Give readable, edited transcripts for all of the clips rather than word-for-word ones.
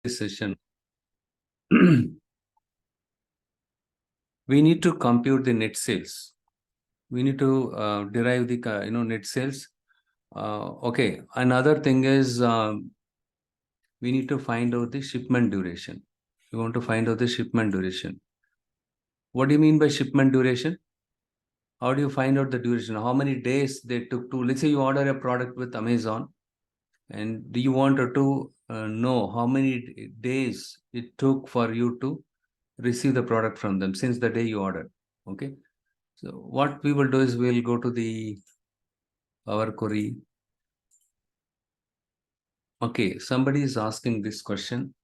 session. We need to compute the net sales. We need to derive the net sales. Okay. Another thing is we need to find out the shipment duration. We want to find out the shipment duration. What do you mean by shipment duration? How do you find out the duration? How many days they took to, let's say you order a product with Amazon, and do you want to know how many days it took for you to receive the product from them since the day you ordered? Okay. So what we will do is we'll go to the Power Query. Okay, somebody is asking this question.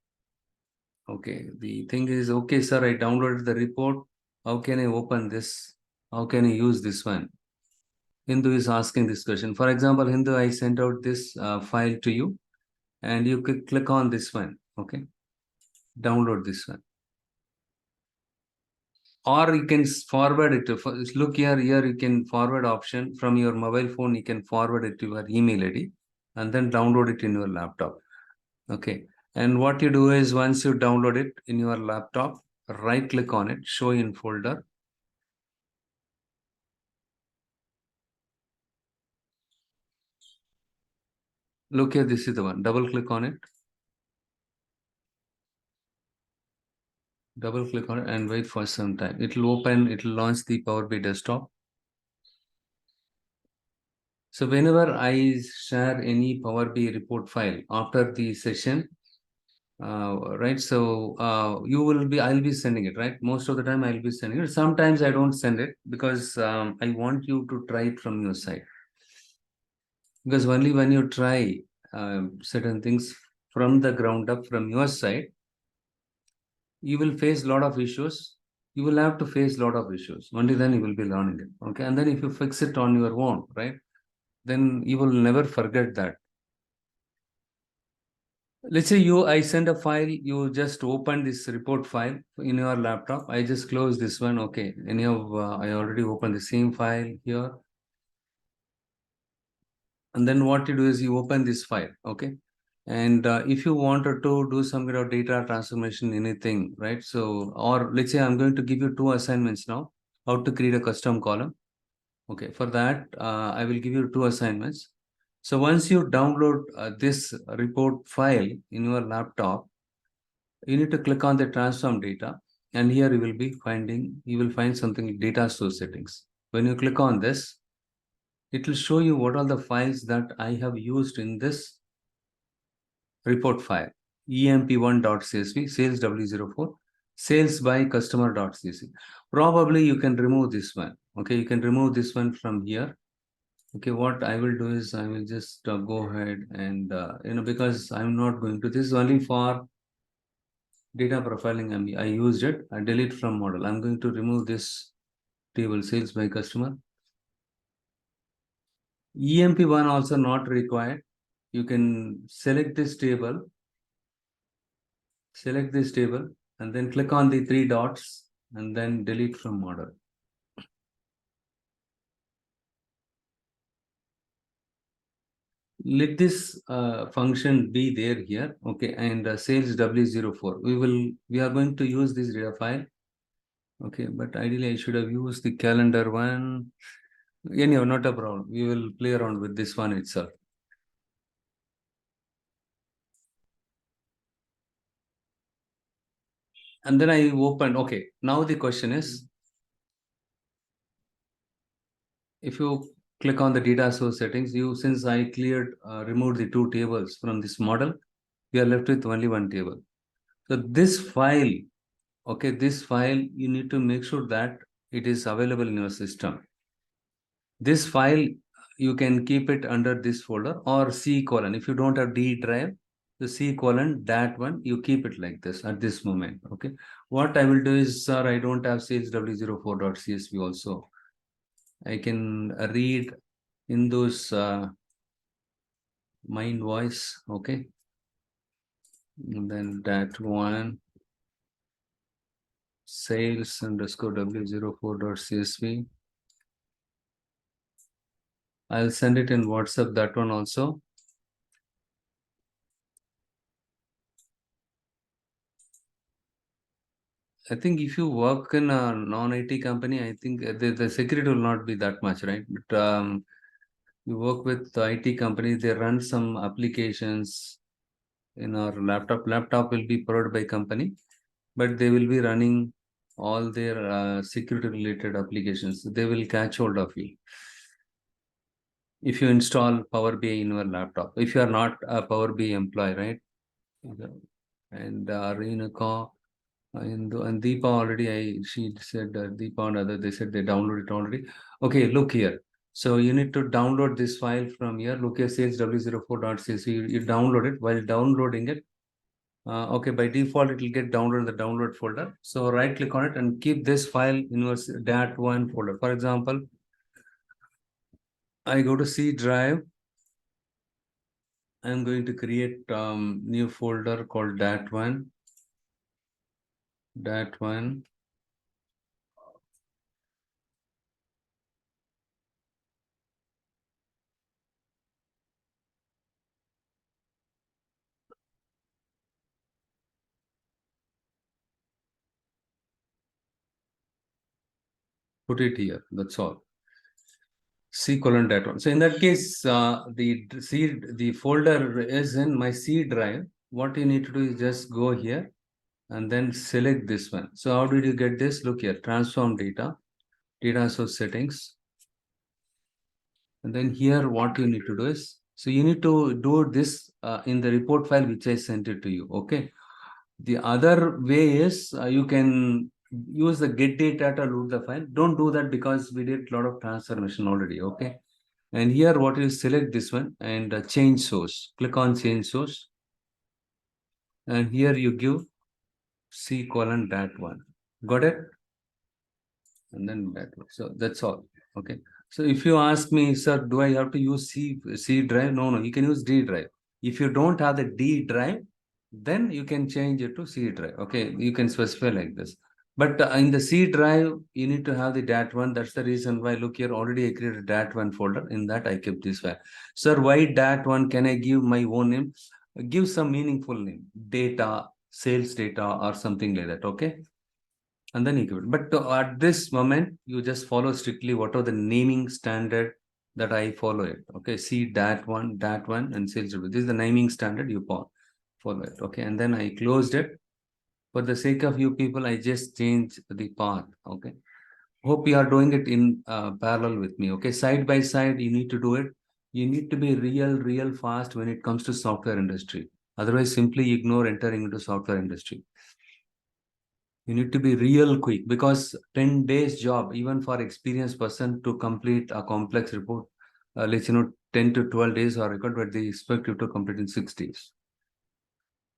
Okay, the thing is, okay, sir, I downloaded the report. How can I open this? How can I use this one? Hindu is asking this question. For example, Hindu, I sent out this file to you, and you could click on this one. Okay, download this one. Or you can forward it to, look here, you can forward option from your mobile phone, you can forward it to your email ID and then download it in your laptop. Okay. And what you do is once you download it in your laptop, right click on it, show in folder. Look here, this is the one. Double click on it. Double click on it and wait for some time. It will open, it will launch the Power BI desktop. So whenever I share any Power BI report file after the session, right, so I'll be sending it, right? Most of the time I'll be sending it. Sometimes I don't send it because I want you to try it from your side. Because only when you try certain things from the ground up from your side, you will face a lot of issues. You will have to face a lot of issues. Only then you will be learning it. Okay. And then if you fix it on your own, right, then you will never forget that. Let's say I send a file, you just open this report file in your laptop. I just close this one. Okay. I already opened the same file here. And then what you do is you open this file. Okay. And if you wanted to do some kind of data transformation, anything, right? So, or let's say I'm going to give you 2 assignments now, how to create a custom column. Okay, for that, I will give you 2 assignments. So once you download this report file in your laptop, you need to click on the transform data. And here you will find something data source settings. When you click on this, it will show you what are the files that I have used in this report file. emp1.csv, sales w04, sales by customer.csv. Probably you can remove this one. Okay, you can remove this one from here. Okay, what I will do is I will just go ahead and, because I'm not going to, this is only for data profiling. I used it. I delete from model. I'm going to remove this table, sales by customer. emp1 also not required. You can select this table and then click on the 3 dots and then delete from model. Let this function be there here. Okay, and sales w04. We are going to use this data file. Okay, but ideally I should have used the calendar one. Anyhow, not a problem. We will play around with this one itself. And then I opened. Okay, now the question is, if you click on the data source settings, since I removed the 2 tables from this model, we are left with only 1 table. So this file, okay, this file, you need to make sure that it is available in your system. This file, you can keep it under this folder or C colon. If you don't have D drive, the C colon, that one, you keep it like this at this moment. Okay. What I will do is, sir, I don't have sales w04.csv also. I can read in those mind voice. Okay. And then that one, sales underscore w04.csv. I'll send it in WhatsApp, that one also. I think if you work in a non-IT company, I think the security will not be that much, right? But you work with the IT companies, they run some applications in our laptop. Laptop will be provided by company, but they will be running all their security related applications. They will catch hold of you. If you install Power BI in your laptop, if you are not a Power BI employee, right? And Renuka and Deepa already, she said Deepa and other, they said they downloaded it already. Okay, look here. So you need to download this file from here. Look here, sales w04.c. So you download it. While downloading it, okay, by default, it will get downloaded in the download folder. So right click on it and keep this file in your dat1 folder. For example, I go to C drive. I'm going to create new folder called dat1. Dat1. Put it here. That's all. C colon dat1. So in that case, the folder is in my C drive. What you need to do is just go here and then select this one. So how did you get this? Look here, transform data, data source settings. And then here, what you need to do is, so you need to do this in the report file, which I sent it to you. Okay. The other way is you can use the get data to load the file. Don't do that because we did a lot of transformation already. Okay. And here, what you select this one and change source. Click on change source. And here you give C colon dat1. Got it? And then that. So that's all. Okay. So if you ask me, sir, do I have to use C drive? No, you can use D drive. If you don't have the D drive, then you can change it to C drive. Okay, you can specify like this. But in the C drive, you need to have the dat1. That's the reason why, look here, already I created a dat1 folder. In that, I kept this file. Sir, why dat1? Can I give my own name? Give some meaningful name, data, sales data, or something like that. Okay. And then you give it. But at this moment, you just follow strictly whatever the naming standard that I follow it. Okay, see dat1, and sales. This is the naming standard you follow it. Okay, and then I closed it. For the sake of you people, I just changed the path. Okay, hope you are doing it in parallel with me. Okay, side by side, you need to do it. You need to be real fast when it comes to software industry. Otherwise, simply ignore entering into software industry. You need to be real quick because 10 days job, even for experienced person to complete a complex report, let's 10 to 12 days or record, but they expect you to complete in 6 days.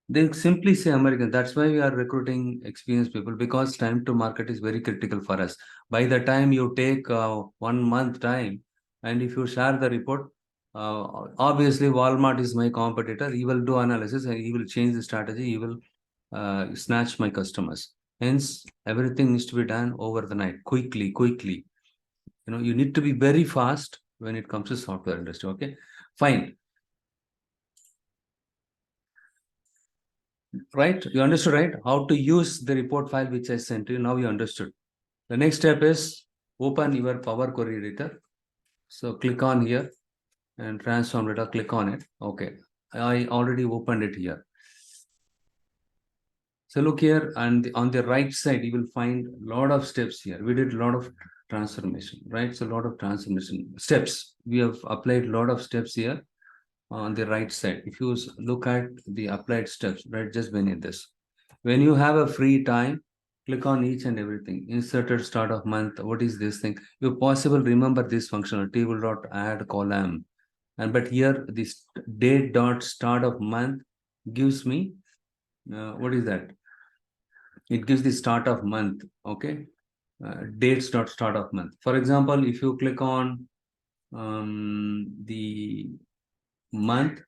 They simply say American. That's why we are recruiting experienced people, because time to market is very critical for us. By the time you take 1 month time, and if you share the report, obviously Walmart is my competitor. He will do analysis and he will change the strategy. He will snatch my customers. Hence, everything needs to be done over the night, quickly. You need to be very fast when it comes to software industry. Okay, fine. Right? You understood, right? How to use the report file which I sent you. Now you understood. The next step is open your Power Query Editor. So click on here and transform data. Click on it. Okay, I already opened it here. So look here, and on the right side, you will find a lot of steps here. We did a lot of transformation, right? So a lot of transformation steps. We have applied a lot of steps here on the right side. If you look at the applied steps, right, just beneath this. When you have a free time, click on each and everything. Inserted start of month. What is this thing? If possible, remember this functional table dot add column. And but here this date dot start of month gives me what is that? It gives the start of month. Okay, dates dot start of month. For example, if you click on the month,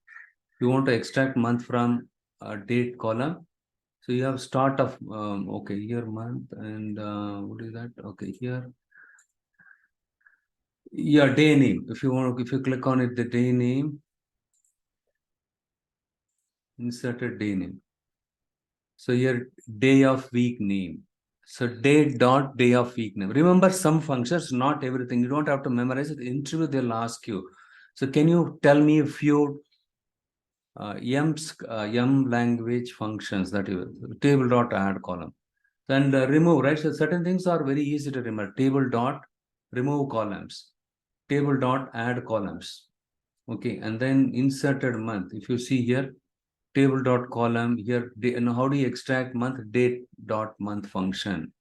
you want to extract month from a date column. So you have start of okay, here month, and what is that? Okay, here, yeah, day name. If you click on it, the day name, insert a day name. So here, day of week name. So date dot day of week name. Remember some functions, not everything. You don't have to memorize it. Interview they'll ask you. So can you tell me a few M language functions that you table dot add column and remove, right? So certain things are very easy to remember. Table dot remove columns, table dot add columns. Okay, and then inserted month. If you see here, table dot column here, and how do you extract month? Date dot month function.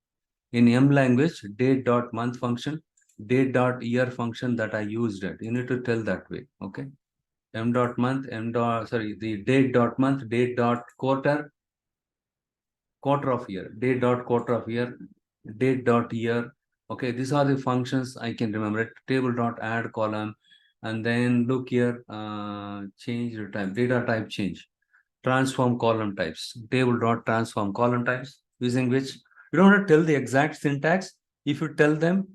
In M language, date dot month function, date dot year function that I used it. You need to tell that way. Okay. M dot month, the date dot month, date dot quarter, quarter of year, date dot quarter of year, date dot year. Okay, these are the functions I can remember it. Table dot add column, and then look here, change the type, data type change, transform column types, table dot transform column types, using which you don't have to tell the exact syntax. If you tell them,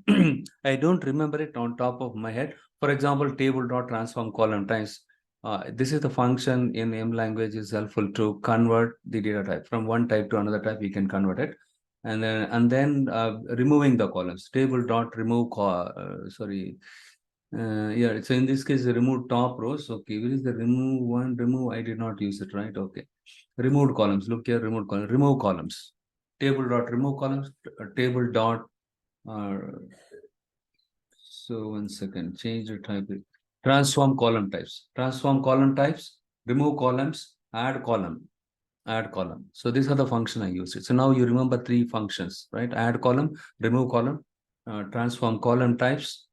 I don't remember it on top of my head. For example, table dot transform column types. This is the function in M language is helpful to convert the data type from one type to another type. We can convert it, and then removing the columns. Table dot remove yeah. So in this case, remove top rows. Okay, where is the remove one? Remove. I did not use it, right? Okay, removed columns. Look here, removed columns. Remove columns. Table dot remove columns. Table dot. Uh, so 1 second. Change the type. Transform column types. Transform column types. Remove columns. Add column. Add column. So these are the function I used it. So now you remember three functions, right? Add column, remove column, transform column types.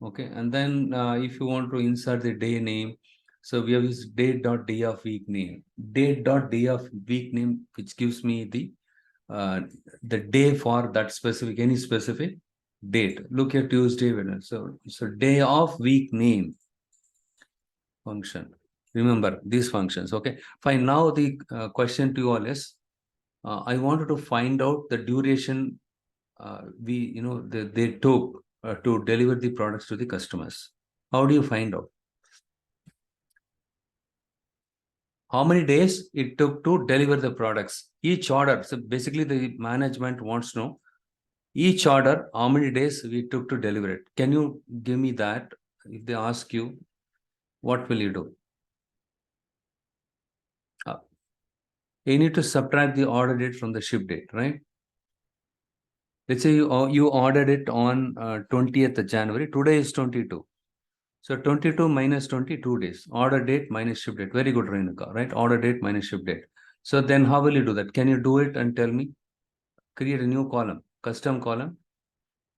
Okay, and then if you want to insert the day name, so we have used date dot day of week name. Date dot day of week name, which gives me the day for that specific, any specific date. Look at Tuesday, Wednesday. So day of week name function. Remember these functions. Okay, fine. Now the question to you all is, I wanted to find out the duration they took to deliver the products to the customers. How do you find out? How many days it took to deliver the products? Each order. So basically the management wants to know each order, how many days we took to deliver it. Can you give me that? If they ask you, what will you do? You need to subtract the order date from the ship date, right? Let's say you ordered it on 20th of January. Today is 22. So 22 minus 22 days. Order date minus ship date. Very good, Renuka, right? Order date minus ship date. So then how will you do that? Can you do it and tell me? Create a new column, custom column.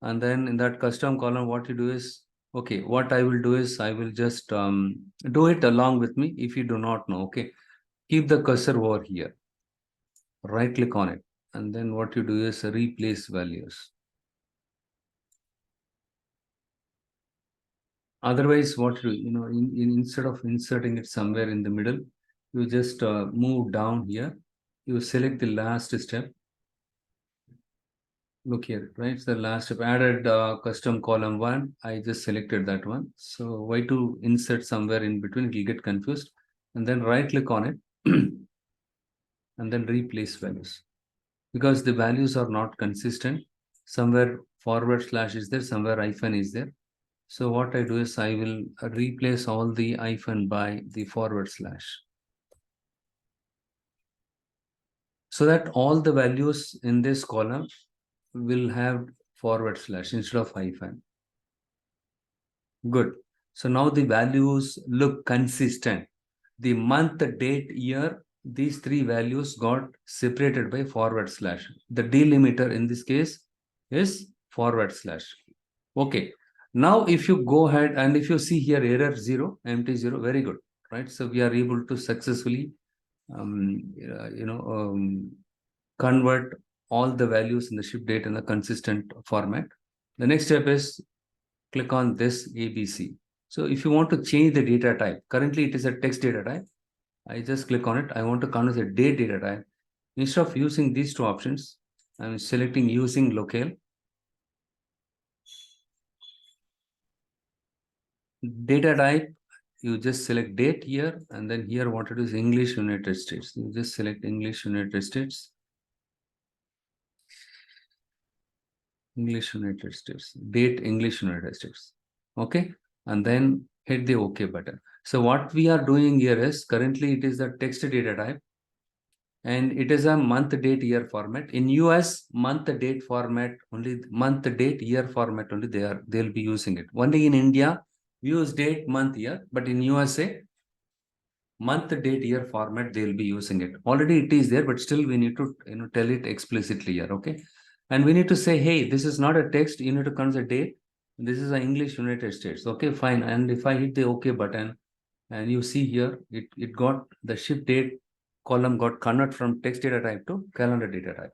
And then in that custom column, what you do is, okay, what I will do is I will just do it along with me if you do not know, okay? Keep the cursor over here. Right click on it. And then what you do is replace values. Otherwise, what instead of inserting it somewhere in the middle, you just move down here. You select the last step. Look here, right? It's the last step. Added custom column 1. I just selected that one. So why to insert somewhere in between? It will get confused. And then right click on it and then replace values. Because the values are not consistent. Somewhere / is there, somewhere hyphen is there. So what I do is I will replace all the hyphen by the / so that all the values in this column will have / instead of hyphen. Good. So now the values look consistent. The month, date, year, these three values got separated by /. The delimiter in this case is /. Okay. Now, if you go ahead and if you see here error 0, empty 0, very good, right? So we are able to successfully, convert all the values in the ship date in a consistent format. The next step is click on this ABC. So if you want to change the data type, currently it is a text data type. I just click on it. I want to convert a date data type. Instead of using these two options, I'm selecting using locale. Data type, you just select date here, and then here what it is English United States. You just select English United States. English United States, date English United States. Okay. And then hit the OK button. So what we are doing here is currently it is the text data type and it is a month, date, year format. In US, month, date format, only month, date, year format only they'll be using it. Only in India, we use date, month, year, but in USA, month, date, year format, they'll be using it. Already it is there, but still we need to tell it explicitly here, okay? And we need to say, hey, this is not a text, you need to consider date. This is an English United States. Okay, fine. And if I hit the OK button, and you see here, it got the ship date column got converted from text data type to calendar data type.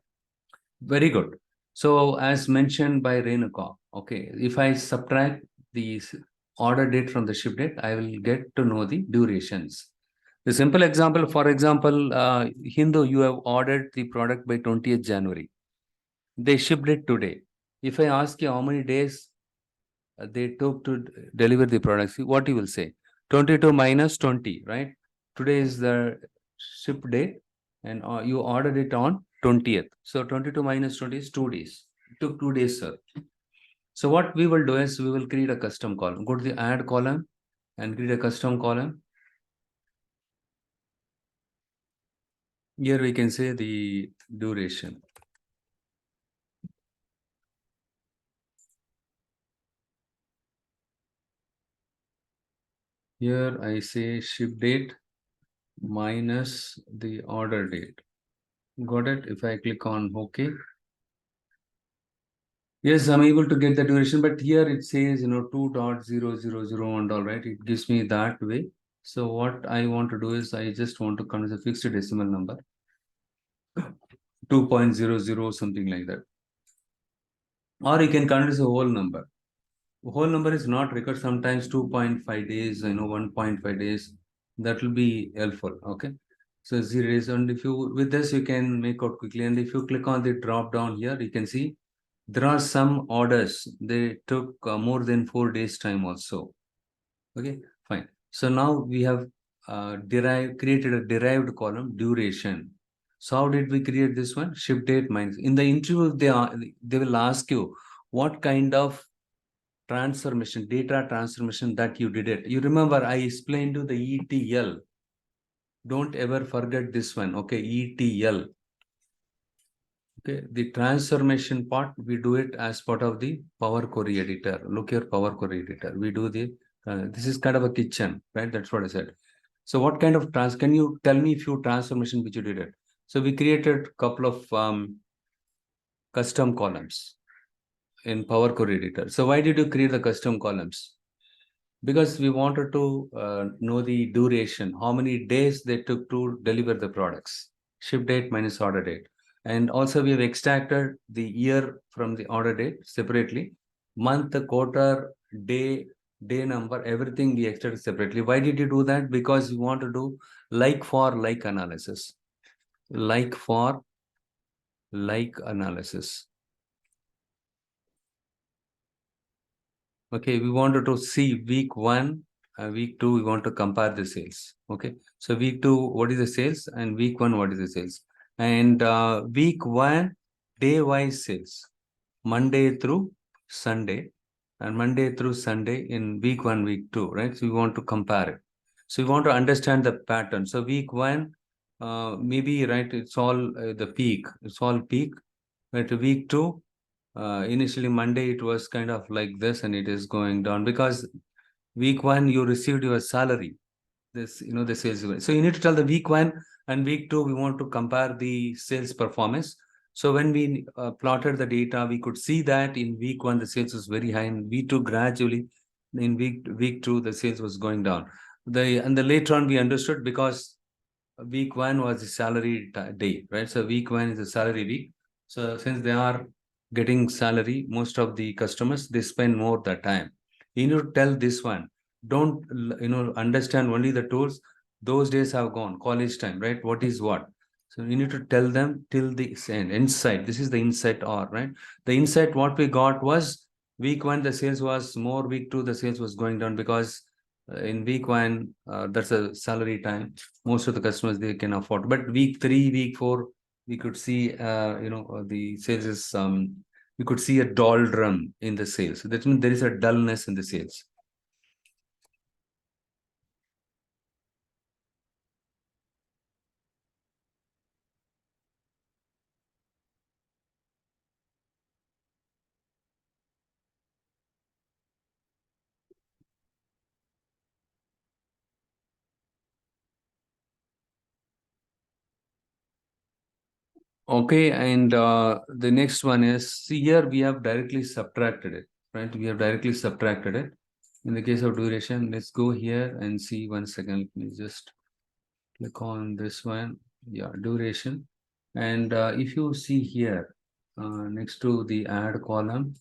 Very good. So as mentioned by Renuka, okay, if I subtract the order date from the ship date, I will get to know the durations. The simple example, for example, Hindu, you have ordered the product by 20th January. They shipped it today. If I ask you how many days they took to deliver the product, see what you will say. 22 minus 20, right? Today is the ship date and you ordered it on 20th. So 22 minus 20 is 2 days. It took 2 days, sir. So what we will do is we will create a custom column. Go to the add column and create a custom column. Here we can say the duration. Here I say ship date minus the order date. Got it? If I click on OK. Yes, I'm able to get the duration, but here it says, 2.0001, all right? It gives me that way. So what I want to do is I just want to convert a fixed decimal number, 2.00, something like that. Or you can convert a whole number. Whole number is not required. Sometimes 2.5 days, 1.5 days. That will be helpful. Okay. So 0 days. And if you, with this, you can make out quickly. And if you click on the drop down here, you can see there are some orders. They took more than 4 days time also. Okay, fine. So now we have created a derived column duration. So how did we create this one? Ship date minus. In the interview, they will ask you what kind of transformation, data transformation that you did it. You remember I explained to the ETL. Don't ever forget this one. Okay, ETL. Okay, the transformation part, we do it as part of the Power Query editor. Look here, Power Query editor. We do this is kind of a kitchen, right? That's what I said. So what kind of can you tell me a few transformation which you did it? So we created a couple of custom columns in Power Query editor. So why did you create the custom columns? Because we wanted to know the duration, how many days they took to deliver the products, ship date minus order date. And also we have extracted the year from the order date separately, month, quarter, day number, everything we extracted separately. Why did you do that? Because we want to do like for like analysis. Like for like analysis. Okay, we wanted to see week 1, week 2, we want to compare the sales. Okay, so week 2, what is the sales? And week 1, what is the sales? And week 1, day-wise sales, Monday through Sunday, and Monday through Sunday in week 1, week 2, right? So we want to compare it. So we want to understand the pattern. So week 1, maybe, right, it's all the peak. It's all peak. But week 2, initially Monday it was kind of like this and it is going down because week 1 you received your salary, this the sales. So you need to tell the week 1 and week 2 we want to compare the sales performance. So when we plotted the data, we could see that in week 1 the sales was very high, and week 2 gradually in week 2 the sales was going down. And the later on we understood because week 1 was the salary day, right? So week 1 is a salary week. So since they are getting salary, most of the customers, they spend more that time. You need to tell this one. Don't understand only the tools. Those days have gone. College time, right? What is what? So you need to tell them till the end. Insight. This is the insight or right. The insight what we got was week 1 the sales was more. Week 2 the sales was going down because in week 1 that's a salary time. Most of the customers they can afford. But week 3, week 4, we could see the sales is you could see a doldrum in the sales. That means there is a dullness in the sales. Okay, and the next one is, see here we have directly subtracted it, right? We have directly subtracted it. In the case of duration, let's go here and see 1 second. Let me just click on this one. Yeah, duration. And if you see here, next to the add column,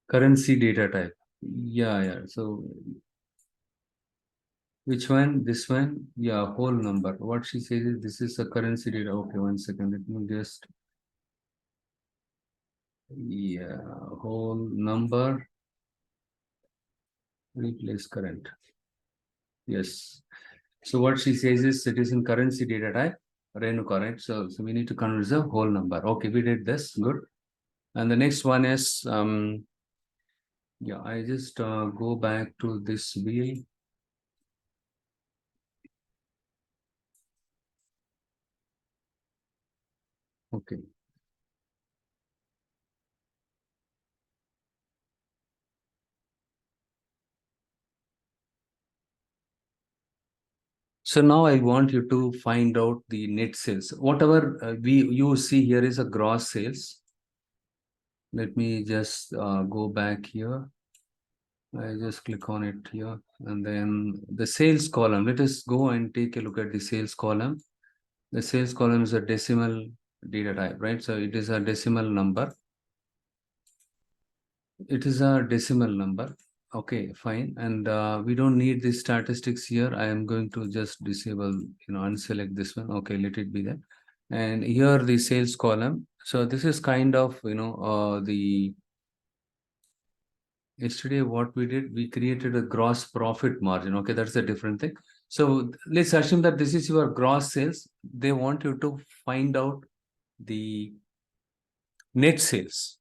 currency data type. Yeah. So which one? This one? Yeah, whole number. What she says is this is a currency data. Okay, 1 second. Let me just, yeah, whole number, replace current. Yes. So what she says is it is in currency data type, Renuka, right? So we need to convert the whole number. Okay, we did this. Good. And the next one is, yeah, I just go back to this wheel. Okay. So now I want you to find out the net sales. Whatever you see here is a gross sales. Let me just go back here. I just click on it here, and then the sales column. Let us go and take a look at the sales column. The sales column is a decimal data type, right? So it is a decimal number. It is a decimal number. Okay, fine. And we don't need the statistics here. I am going to just disable, unselect this one. Okay, let it be there. And here the sales column. So this is kind of, the yesterday what we did, we created a gross profit margin. Okay, that's a different thing. So let's assume that this is your gross sales. They want you to find out the net sales.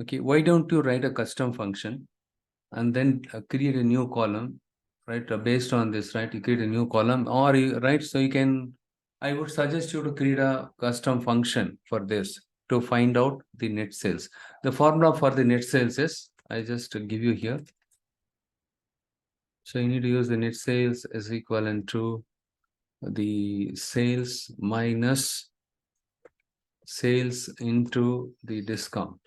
Okay, why don't you write a custom function and then create a new column, right? Based on this, right? You create a new column, or right? So you can, I would suggest you to create a custom function for this to find out the net sales. The formula for the net sales is, I just give you here. So you need to use the net sales as equivalent to the sales minus sales into the discount.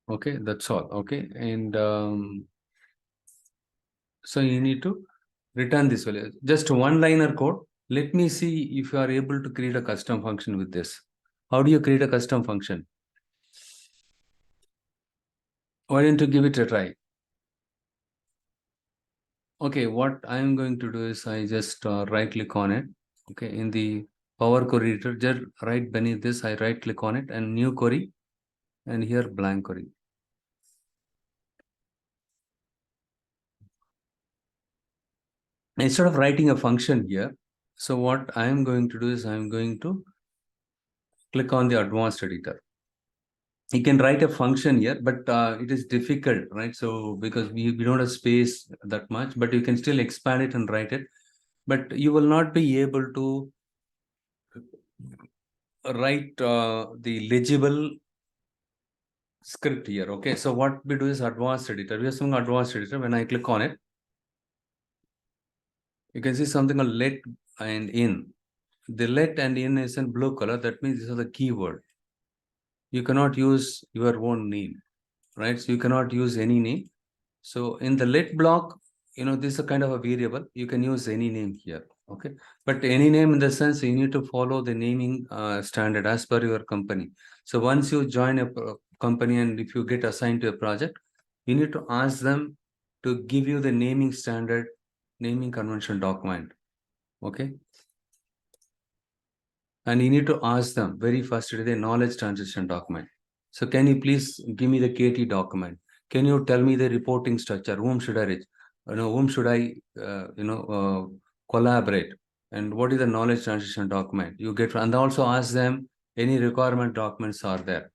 Okay, that's all. Okay, and so you need to return this value. Just one liner code. Let me see if you are able to create a custom function with this. How do you create a custom function? Why don't you give it a try? Okay, what I am going to do is I just right click on it. Okay, in the Power Query Editor, just right beneath this, I right click on it and new query, and here blank query. Instead of writing a function here, so what I am going to do is I am going to click on the advanced editor. You can write a function here, but it is difficult, right? So because we don't have space that much, but you can still expand it and write it. But you will not be able to write the legible script here. Okay, so what we do is advanced editor. We have some advanced editor. When I click on it, you can see something called let and in. The let and in is in blue color. That means this is the keyword. You cannot use your own name, right? So you cannot use any name. So in the let block, this is a kind of a variable. You can use any name here. Okay, but any name in the sense you need to follow the naming standard as per your company. So once you join a company and if you get assigned to a project, you need to ask them to give you the naming standard, naming convention document. Okay, and you need to ask them very first the knowledge transition document. So can you please give me the KT document? Can you tell me the reporting structure? Whom should I reach? whom should I, collaborate, and what is the knowledge transition document you get, and also ask them any requirement documents are there.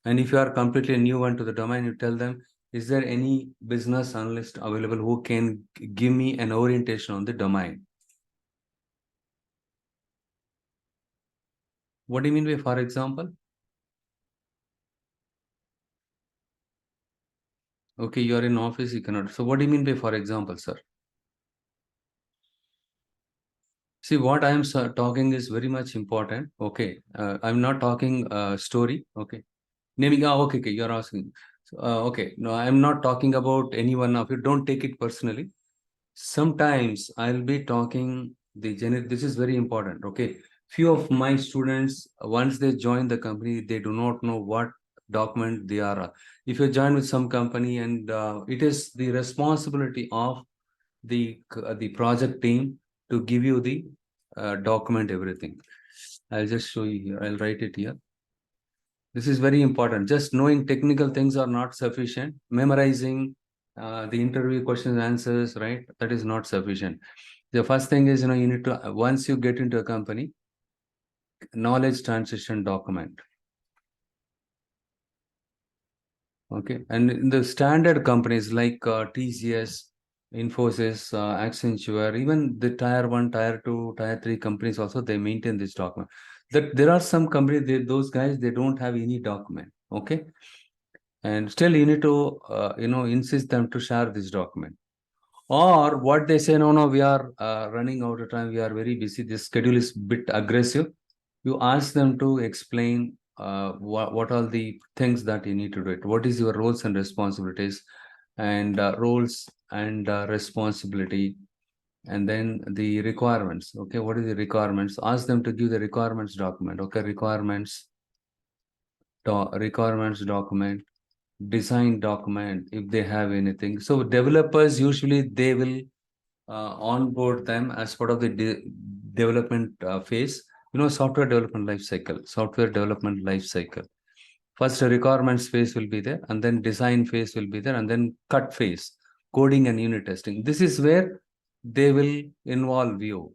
And if you are completely new one to the domain, you tell them, is there any business analyst available who can give me an orientation on the domain? What do you mean by for example? Okay, you are in office, you cannot. So what do you mean by for example, sir? See, what I am talking is very much important. Okay, I'm not talking story. Okay, naming. Okay, okay, you're asking. Okay, no, I'm not talking about any one of you. Don't take it personally. Sometimes I'll be talking the generic. This is very important. Okay, few of my students, once they join the company, they do not know what document they are. If you join with some company, and it is the responsibility of the project team to give you the document everything. I'll just show you here. I'll write it here. This is very important. Just knowing technical things are not sufficient. Memorizing the interview questions and answers, right? That is not sufficient. The first thing is, you need to, once you get into a company, knowledge transition document. Okay. And in the standard companies like TCS, Infosys, Accenture, even the tier 1, tier 2, tier 3 companies also, they maintain this document. That there are some companies, those guys, they don't have any document. Okay. And still you need to, insist them to share this document. Or what they say, no, we are running out of time. We are very busy. This schedule is bit aggressive. You ask them to explain what are the things that you need to do it. What is your roles and responsibilities, and roles and responsibility, and then the requirements. Okay, what is the requirements? Ask them to give the requirements document. Okay, requirements document, design document if they have anything. So developers usually they will onboard them as part of the development phase. Software development life cycle. Software development life cycle. First, the requirements phase will be there, and then design phase will be there, and then cut phase, coding and unit testing. This is where they will involve you,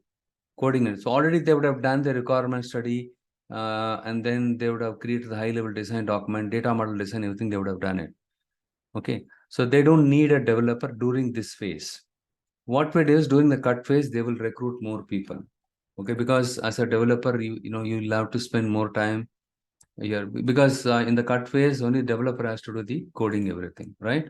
coding it. So already they would have done the requirement study, and then they would have created the high-level design document, data model design, everything they would have done it. Okay, so they don't need a developer during this phase. What we do is during the cut phase, they will recruit more people. Okay, because as a developer, you'll have to spend more time here, because in the cut phase, only developer has to do the coding, everything, right?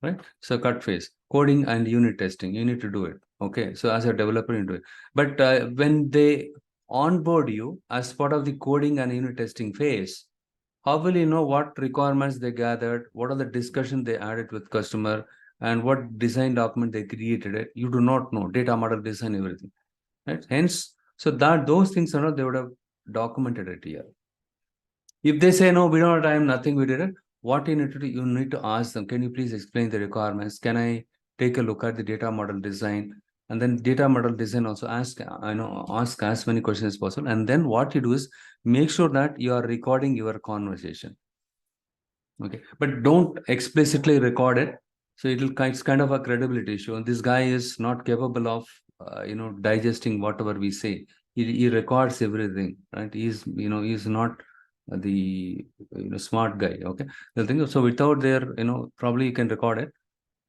Right. So cut phase, coding and unit testing, you need to do it. Okay. So as a developer, you do it. But when they onboard you as part of the coding and unit testing phase, how will you know what requirements they gathered, what are the discussion they added with customer, and what design document they created it? You do not know data model design, everything. Right. Hence, so that those things are not, they would have documented it here. If they say, no, we don't have time, nothing, we did it, what you need to do, you need to ask them, can you please explain the requirements? Can I take a look at the data model design? And then data model design also ask as many questions as possible. And then what you do is make sure that you are recording your conversation. Okay, but don't explicitly record it. So it's kind of a credibility issue. And this guy is not capable of, digesting whatever we say. He records everything, right? He's not the smart guy. Okay, the thing. So without their, probably you can record it.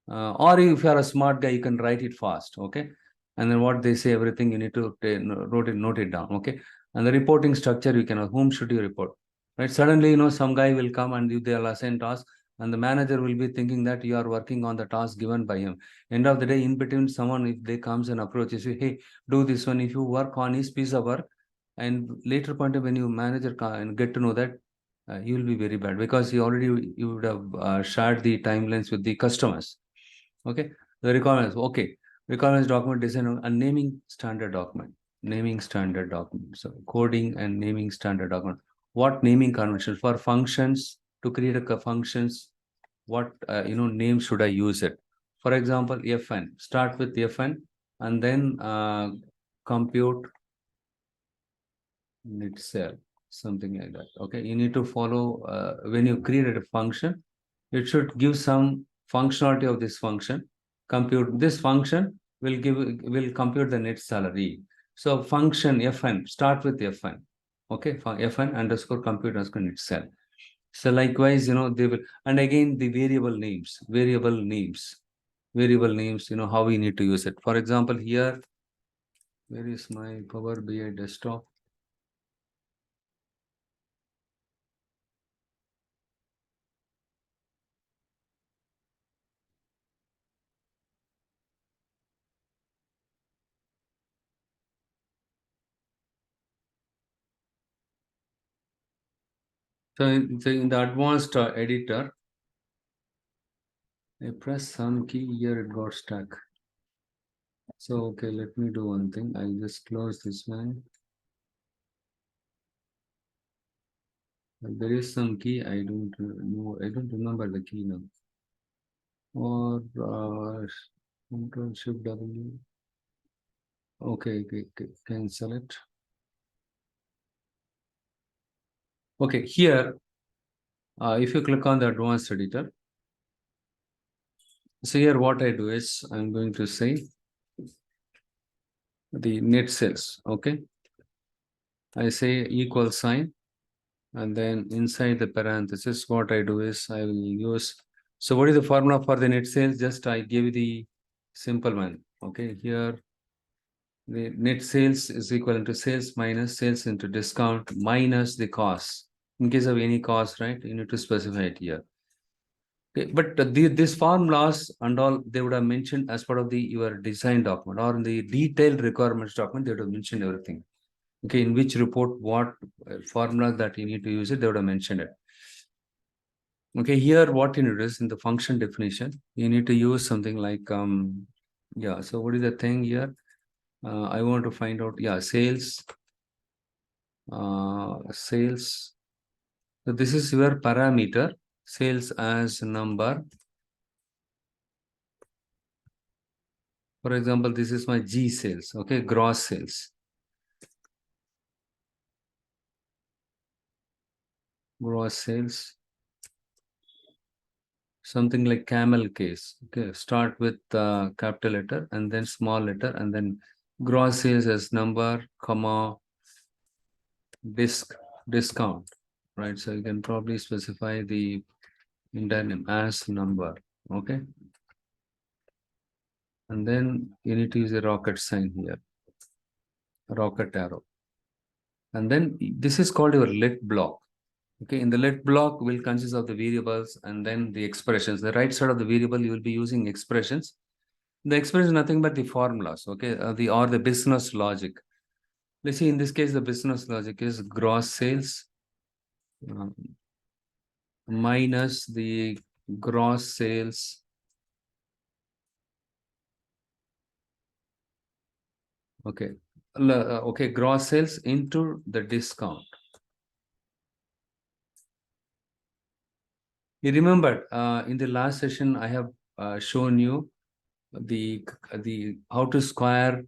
Or if you are a smart guy, you can write it fast. Okay, and then what they say, everything you need to note it down. Okay, and the reporting structure, you can, whom should you report? Right, suddenly some guy will come and they'll assign task, and the manager will be thinking that you are working on the task given by him. End of the day, in between, someone, if they comes and approaches you, hey, do this one. If you work on his piece of work, and later point when you manager and get to know that, you will be very bad, because you would have shared the timelines with the customers. Okay, the requirements. Okay, requirements document design and naming standard document. Naming standard document. So coding and naming standard document. What naming convention for functions, to create a functions? What name should I use it? For example, FN. Start with FN, and then compute itself, something like that. Okay, you need to follow when you create a function, it should give some functionality of this function, compute this function will compute the net salary. So function fn, start with fn. Okay, fn underscore compute underscore net sal. So likewise, they will, and again the variable names, how we need to use it. For example, here, where is my Power BI desktop? So in the advanced editor, I press some key here, it got stuck. So, okay, let me do one thing. I'll just close this one. There is some key. I don't know. I don't remember the key now. Or Control Shift W. Okay, cancel it. Okay, here, if you click on the advanced editor, so here what I do is I'm going to say the net sales. Okay, I say equal sign, and then inside the parenthesis, what I do is I will use. So what is the formula for the net sales? Just I give the simple one. Okay, here the net sales is equal to sales minus sales into discount minus the cost. In case of any cost, right? You need to specify it here. Okay, but these formulas and all, they would have mentioned as part of your design document or in the detailed requirements document, they would have mentioned everything. Okay, in which report, what formula that you need to use it, they would have mentioned it. Okay, here what you need is in the function definition, you need to use something like, yeah, so what is the thing here? I want to find out, yeah, sales. Sales. So this is your parameter, sales as number. For example, this is my G sales, okay, gross sales. Gross sales. Something like camel case, okay, start with capital letter and then small letter and then gross sales as number, comma, discount, right? So you can probably specify the entire name as number, okay? And then you need to use a rocket sign here, rocket arrow. And then this is called your let block. Okay, in the let block will consist of the variables and then the expressions. The right side of the variable, you will be using expressions. The expression is nothing but the formulas, okay, the business logic. Let's see, in this case, the business logic is gross sales minus the gross sales okay, okay, gross sales into the discount. You remember in the last session, I have shown you the how to square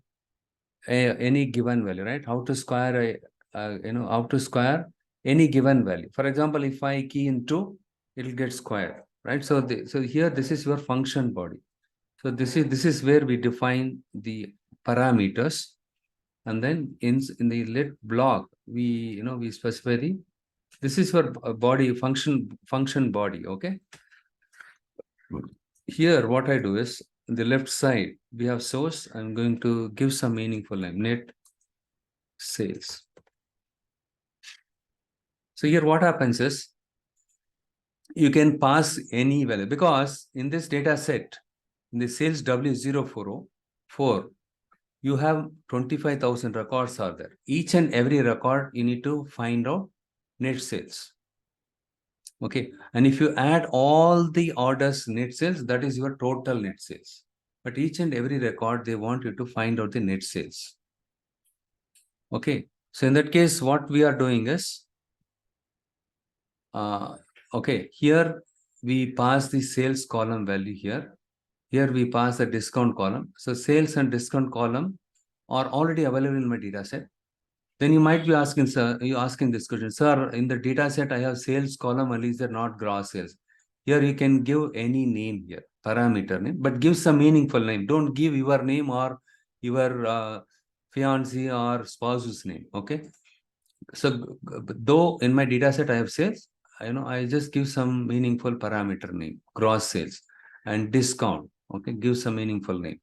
any given value, right? How to square how to square any given value. For example, if I key in 2, it will get squared, right? So so here this is your function body. So this is where we define the parameters, and then in the let block we we specify this is for body function body. Okay, here what I do is on the left side we have source. I'm going to give some meaningful name, net sales. So here what happens is you can pass any value, because in this data set, in the sales W040, you have 25,000 records are there. Each and every record you need to find out net sales. Okay, and if you add all the orders net sales, that is your total net sales. But each and every record, they want you to find out the net sales. Okay, so in that case, what we are doing is, okay, here we pass the sales column value here. Here we pass the discount column. So sales and discount column are already available in my data set. Then you might be asking, sir, you asking this question, sir, in the data set, I have sales column, only is there not gross sales? Here you can give any name here, parameter name, but give some meaningful name. Don't give your name or your fiancé or spouse's name. Okay. So though in my data set I have sales, I just give some meaningful parameter name, gross sales and discount. Okay, give some meaningful name.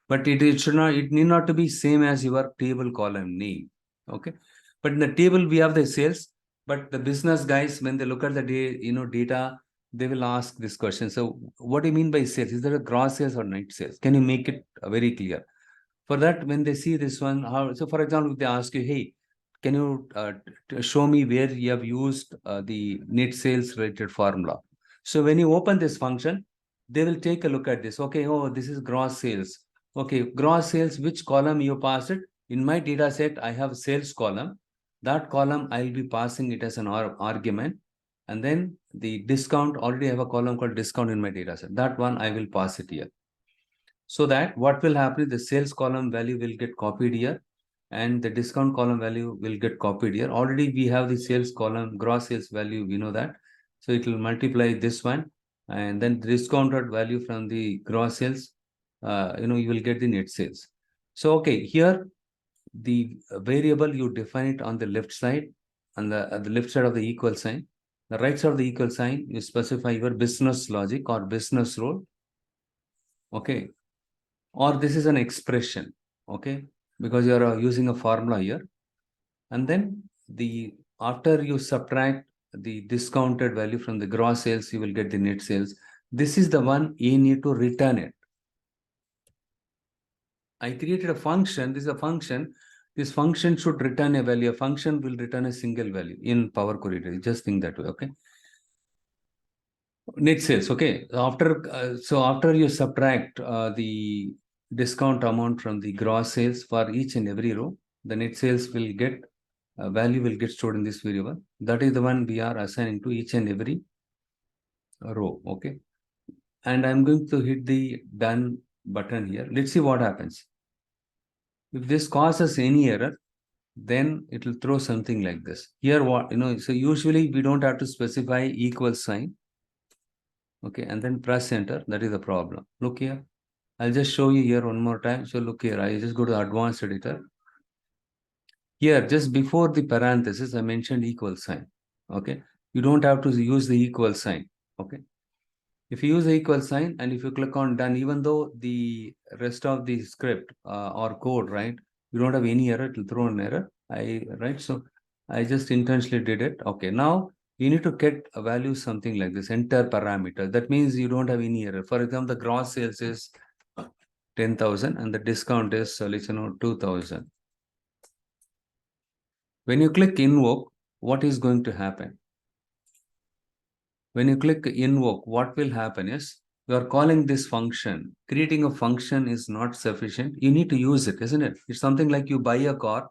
But it should not, it need not to be same as your table column name. Okay. But in the table we have the sales, but the business guys, when they look at the data, they will ask this question. So what do you mean by sales? Is there a gross sales or net sales? Can you make it very clear? For that, when they see this one, so for example, if they ask you, hey, can you show me where you have used the net sales related formula? So when you open this function, they will take a look at this. Okay, oh, this is gross sales. Okay, gross sales, which column you pass it? In my data set, I have sales column. That column, I'll be passing it as an argument. And then the discount, already have a column called discount in my data set. That one, I will pass it here. So that what will happen, the sales column value will get copied here and the discount column value will get copied here. Already we have the sales column, gross sales value, we know that. So it will multiply this one and then discounted value from the gross sales, you will get the net sales. So, okay, here the variable you define it on the left side, on the left side of the equal sign. The right side of the equal sign, you specify your business logic or business rule. Okay. Or this is an expression, okay, because you are using a formula here. And then after you subtract the discounted value from the gross sales, you will get the net sales. This is the one you need to return it. I created a function. This is a function. This function should return a value. A function will return a single value in Power Query. Just think that way, okay? Net sales, okay. After you subtract the discount amount from the gross sales for each and every row, the net sales will get value will get stored in this variable. That is the one we are assigning to each and every row, okay. And I'm going to hit the done button here. Let's see what happens. If this causes any error, then it will throw something like this. Here, so usually we don't have to specify equal sign. Okay, and then press enter. That is the problem. Look here. I'll just show you here one more time. So look here. I just go to advanced editor. Here, just before the parenthesis, I mentioned equal sign. Okay. You don't have to use the equal sign. Okay. If you use the equal sign and if you click on done, even though the rest of the script or code, right, you don't have any error, it will throw an error. Right. So I just intentionally did it. Okay. Now you need to get a value something like this, enter parameter. That means you don't have any error. For example, the gross sales is 10,000 and the discount is 2,000. When you click invoke, what is going to happen? When you click invoke, what will happen is you are calling this function. Creating a function is not sufficient. You need to use it, isn't it? It's something like you buy a car.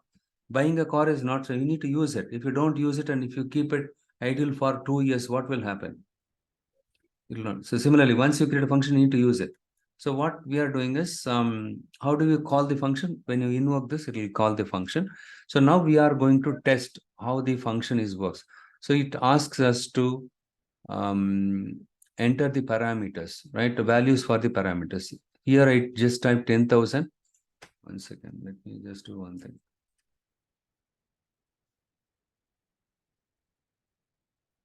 Buying a car is not so. You need to use it. If you don't use it and if you keep it idle for 2 years, what will happen? It will not. So similarly, once you create a function, you need to use it. So what we are doing is, how do you call the function? When you invoke this, it will call the function. So now we are going to test how the function works. So it asks us to enter the parameters, right? The values for the parameters. Here I just type 10,000. 1 second, let me just do one thing.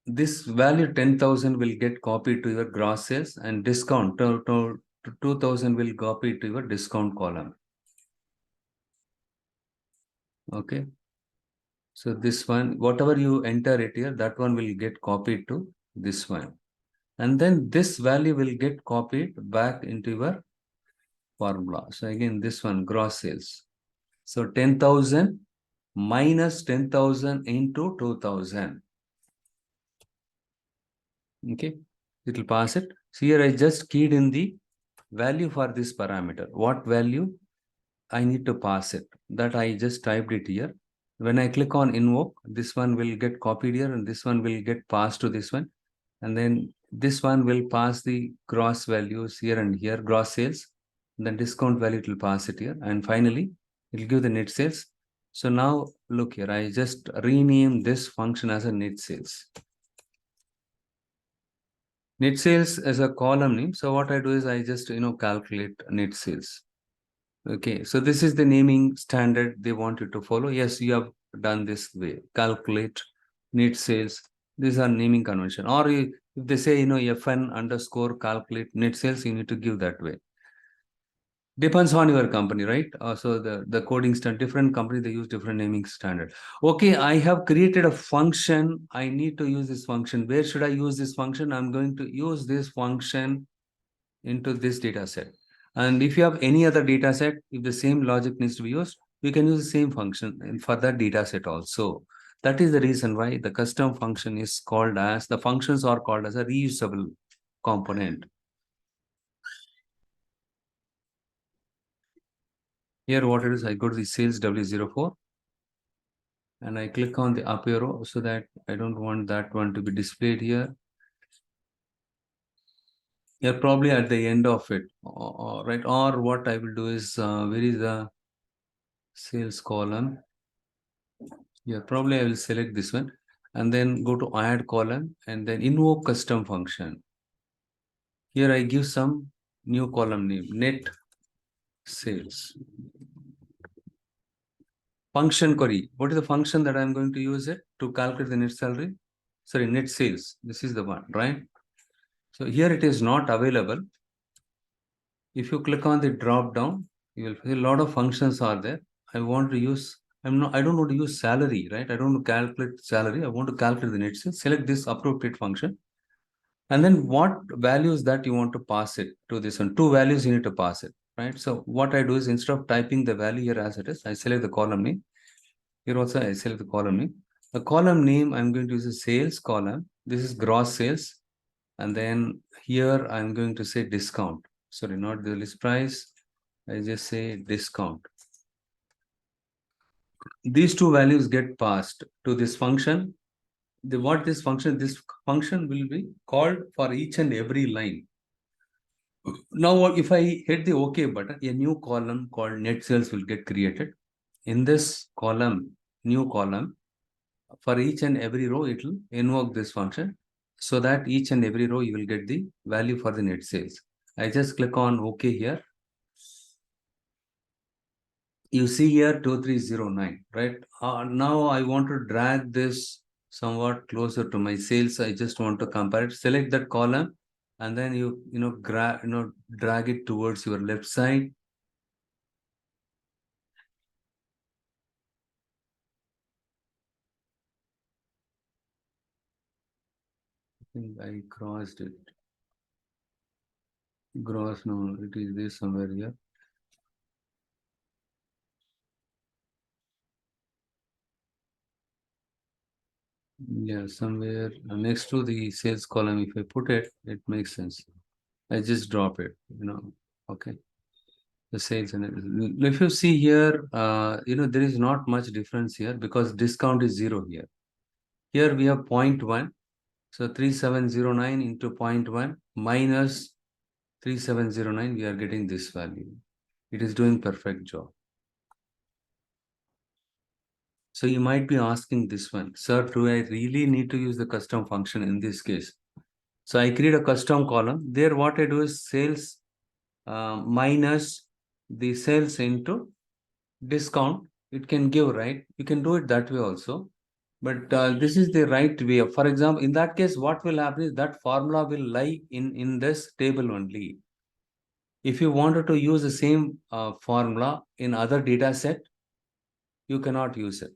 This value 10,000 will get copied to your gross sales and discount to 2,000 will copy to your discount column. Okay. So this one, whatever you enter it here, that one will get copied to this one. And then this value will get copied back into your formula. So again, this one, gross sales. So 10,000 minus 10,000 into 2,000. Okay, it will pass it. So here I just keyed in the value for this parameter. What value I need to pass it? That I just typed it here. When I click on invoke, this one will get copied here and this one will get passed to this one. And then this one will pass the gross values here and here, gross sales. And then discount value, it will pass it here. And finally, it will give the net sales. So now look here, I just rename this function as a net sales. Net sales as a column name. So what I do is I just, calculate net sales. Okay, so this is the naming standard they want you to follow. Yes, you have done this way. Calculate net sales. These are naming convention. Or if they say, FN underscore calculate net sales, you need to give that way. Depends on your company, right? So the coding standard, different company, they use different naming standard. Okay, I have created a function. I need to use this function. Where should I use this function? I'm going to use this function into this data set. And if you have any other data set, if the same logic needs to be used, we can use the same function for that data set also. That is the reason why the custom function is called as, the functions are called as a reusable component. Here what it is, I go to the sales W04 and I click on the up arrow so that I don't want that one to be displayed here. You're probably at the end of it, right? Or what I will do is, where is the sales column? Yeah, probably I will select this one and then go to add column and then invoke custom function. Here I give some new column name, net sales. Function query. What is the function that I'm going to use it to calculate the net salary? Sorry, net sales. This is the one, right? So here it is not available. If you click on the drop down, you will see a lot of functions are there. I want to use, I don't want to use salary, right? I don't want to calculate salary. I want to calculate the net sales. Select this appropriate function. And then what values that you want to pass it to this one. Two values you need to pass it, right? So what I do is instead of typing the value here as it is, I select the column name. Here also I select the column name. The column name, I'm going to use a sales column. This is gross sales. And then here I'm going to say discount. Sorry, not the list price. I just say discount. These two values get passed to this function. This function will be called for each and every line. Now, if I hit the OK button, a new column called net sales will get created. In this column, new column, for each and every row, it will invoke this function so that each and every row you will get the value for the net sales. I just click on OK here. You see here 2309, right? Now I want to drag this somewhat closer to my sales. I just want to compare it. Select that column and then drag it towards your left side. I think I crossed it. Gross, no, it is this somewhere here. Yeah, somewhere next to the sales column, if I put it, it makes sense. I just drop it, okay. The sales and if you see here, there is not much difference here because discount is 0 here. Here we have 0.1. So 3709 into 0.1 minus 3709, we are getting this value. It is doing perfect job. So you might be asking this one, sir, do I really need to use the custom function in this case? So I create a custom column. There what I do is sales minus the sales into discount. It can give, right? You can do it that way also. But this is the right way. For example, in that case, what will happen is that formula will lie in this table only. If you wanted to use the same formula in other data set, you cannot use it.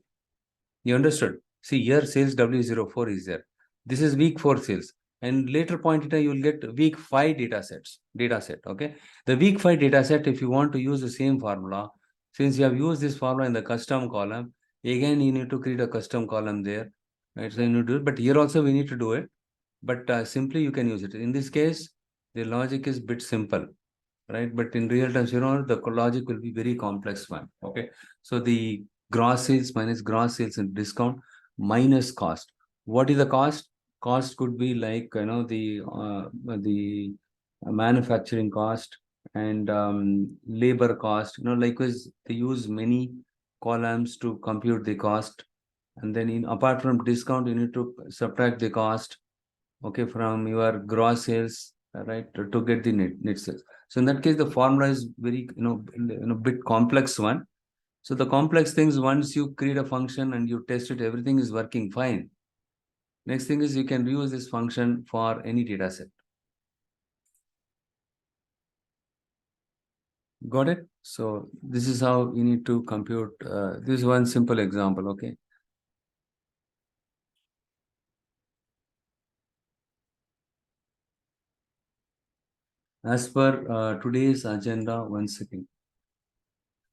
You understood? See here sales W04 is there. This is week 4 sales. And later point in time, you will get week 5 data set. Okay. The week 5 data set, if you want to use the same formula, since you have used this formula in the custom column, again, you need to create a custom column there. Right. So you need to do it. But here also we need to do it. But simply you can use it. In this case, the logic is bit simple. Right. But in real terms, the logic will be very complex one. Okay. So the gross sales minus gross sales and discount minus cost. What is the cost? Cost could be like, the manufacturing cost and labor cost, likewise, they use many columns to compute the cost. And then apart from discount, you need to subtract the cost. okay, from your gross sales, right, to get the net sales. So in that case, the formula is very, bit complex one. So the complex things, once you create a function and you test it, everything is working fine. Next thing is you can reuse this function for any data set. Got it? So this is how you need to compute. This is one simple example, okay? As per today's agenda, one second.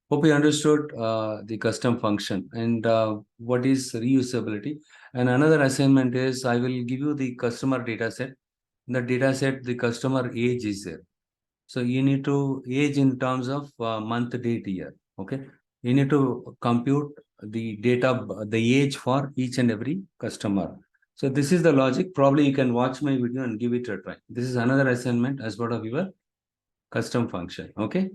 Hope you understood the custom function and what is reusability. And another assignment is I will give you the customer data set. In the data set, the customer age is there. So you need to age in terms of month, date, year. Okay. You need to compute the data, the age for each and every customer. So this is the logic. Probably you can watch my video and give it a try. This is another assignment as part of your custom function. Okay.